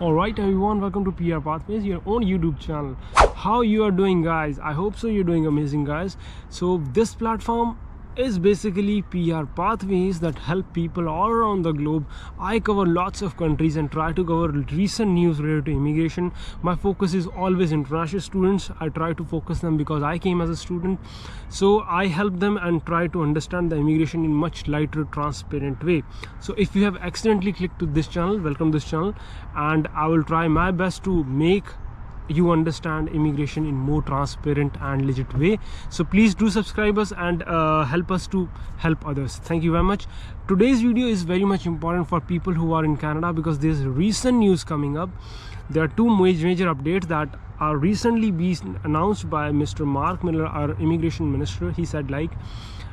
Alright everyone, welcome to PRPathways, your own YouTube channel. How you are doing, guys? I hope so you're doing amazing, guys. So this platform is basically PRPathways that help people all around the globe. I cover lots of countries and try to cover recent news related to immigration. My focus is always international students. I try to focus them because I came as a student, so I help them and try to understand the immigration in much lighter, transparent way. So if you have accidentally clicked to this channel, welcome to this channel, and I will try my best to make you understand immigration in more transparent and legit way. So please do subscribe us and help us to help others. Thank you very much. Today's video is very much important for people who are in Canada because there's recent news coming up. There are two major updates that are recently being announced by Mr. Mark Miller, our immigration minister. He said, like,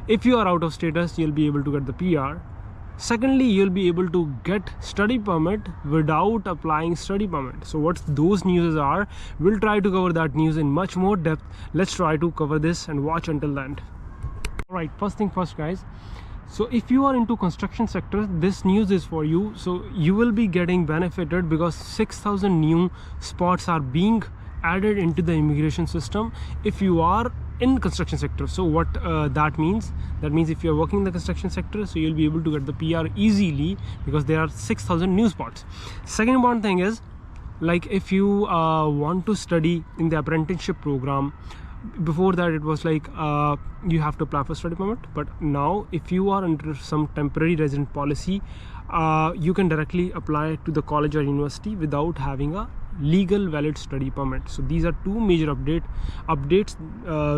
if you are out of status, you'll be able to get the PR. Secondly, you'll be able to get study permit without applying study permit. So what those news are, we'll try to cover that news in much more depth. Let's try to cover this and watch until the end. Alright, first thing first, guys. So if you are into construction sector, this news is for you. So you will be getting benefited because 6,000 new spots are being added into the immigration system if you are in construction sector. So what that means if you are working in the construction sector, so you'll be able to get the PR easily because there are 6,000 new spots. Second important thing is, like, if you want to study in the apprenticeship program, before that it was like you have to apply for study permit, but now if you are under some temporary resident policy, you can directly apply to the college or university without having a legal valid study permit. So these are two major updates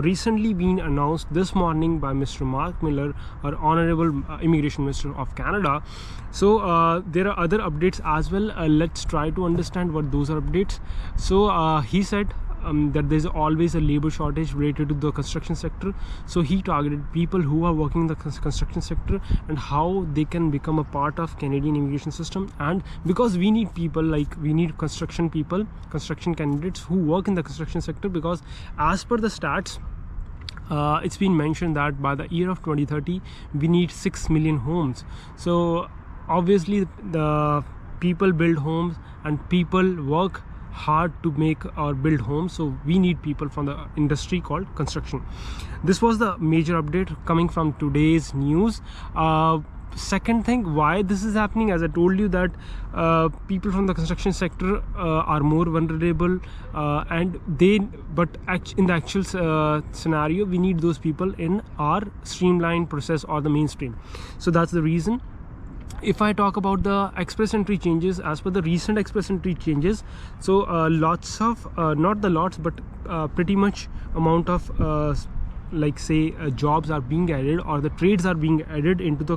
recently been announced this morning by Mr. Mark Miller, our honorable immigration minister of Canada. So there are other updates as well. Let's try to understand what those are updates. So he said that there's always a labor shortage related to the construction sector. So he targeted people who are working in the construction sector and how they can become a part of Canadian immigration system. And because we need people, like we need construction candidates who work in the construction sector, because as per the stats, it's been mentioned that by the year of 2030 we need 6 million homes. So obviously the people build homes and people work hard to make or build homes, so we need people from the industry called construction. This was the major update coming from today's news. Second thing, why this is happening, as I told you that people from the construction sector are more vulnerable, and but in the actual scenario we need those people in our streamlined process or the mainstream. So that's the reason. If I talk about the express entry changes, as per the recent express entry changes, so lots of not the lots but pretty much amount of like say jobs are being added, or the trades are being added into the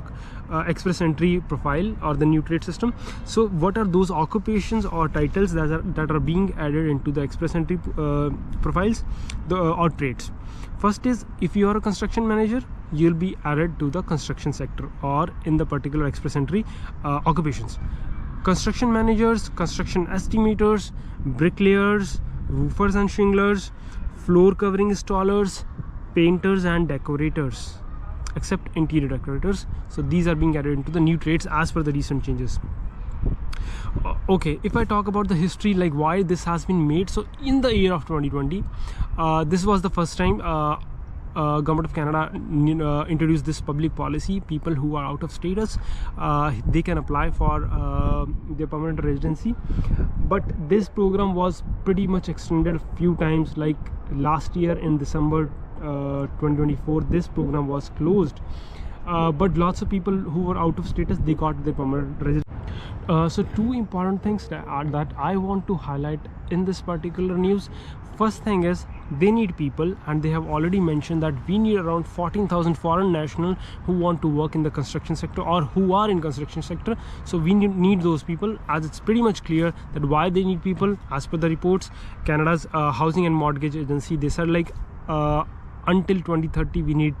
express entry profile or the new trade system. So what are those occupations or titles that are being added into the express entry profiles or trades? First is, if you are a construction manager, you'll be added to the construction sector or in the particular express entry occupations. Construction managers, construction estimators, bricklayers, roofers and shinglers, floor covering installers, painters and decorators, except interior decorators. So these are being added into the new trades as per the recent changes. Okay, if I talk about the history, like why this has been made, so in the year of 2020 this was the first time Government of Canada introduced this public policy. People who are out of status, they can apply for their permanent residency, but this program was pretty much extended a few times. Like last year in December 2024, this program was closed, but lots of people who were out of status, they got their permanent residency. So two important things that I want to highlight in this particular news. First thing is, they need people, and they have already mentioned that we need around 14,000 foreign nationals who want to work in the construction sector or who are in construction sector. So we need those people, as it's pretty much clear that why they need people. As per the reports, Canada's housing and mortgage agency, they said like until 2030 we need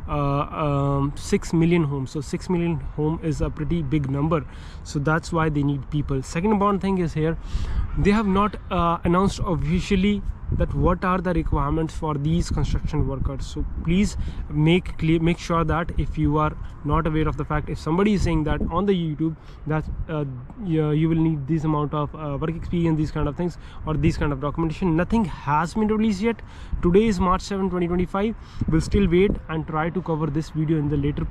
6 million homes. So 6 million home is a pretty big number, so that's why they need people. Second important thing is here, they have not announced officially that what are the requirements for these construction workers. So please make sure that if you are not aware of the fact, if somebody is saying that on the YouTube that you will need this amount of work experience, these kind of things, or these kind of documentation, nothing has been released yet. Today is March 7, 2025. We'll still wait and try to cover this video in the later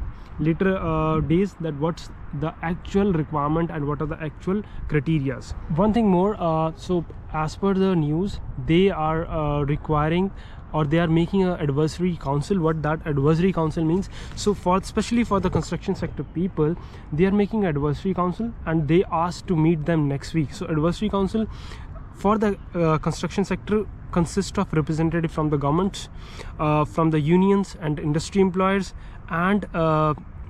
days, that what's the actual requirement and what are the actual criterias. One thing more, so as per the news, they are requiring, or they are making an advisory council. What that advisory council means, so especially for the construction sector people, they are making advisory council and they asked to meet them next week. So advisory council for the construction sector consists of representatives from the government, from the unions and industry employers, and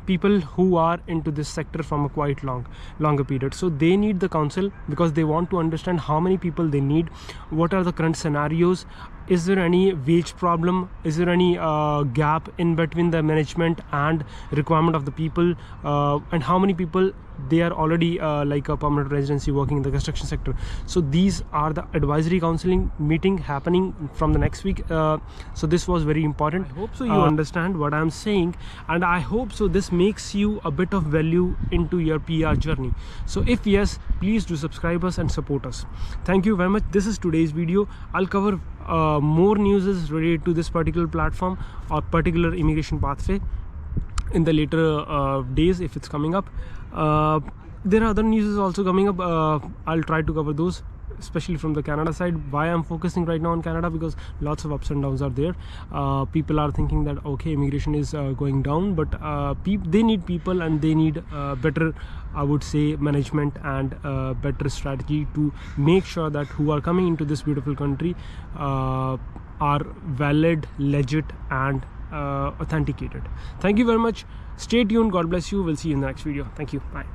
people who are into this sector from a quite longer period. So they need the council because they want to understand how many people they need, what are the current scenarios, is there any wage problem, is there any gap in between the management and requirement of the people, and how many people they are already like a permanent residency working in the construction sector. So these are the advisory counseling meeting happening from the next week. So this was very important. I hope so you understand what I'm saying, and I hope so this makes you a bit of value into your PR journey. So if yes, please do subscribe us and support us. Thank you very much. This is today's video. I'll cover more news related to this particular platform or particular immigration pathway in the later days if it's coming up. There are other news also coming up. I'll try to cover those, especially from the Canada side. Why I'm focusing right now on Canada, because lots of ups and downs are there. People are thinking that okay, immigration is going down, but they need people and they need better, I would say, management and better strategy to make sure that who are coming into this beautiful country are valid, legit, and authenticated. Thank you very much. Stay tuned. God bless you. We'll see you in the next video. Thank you. Bye.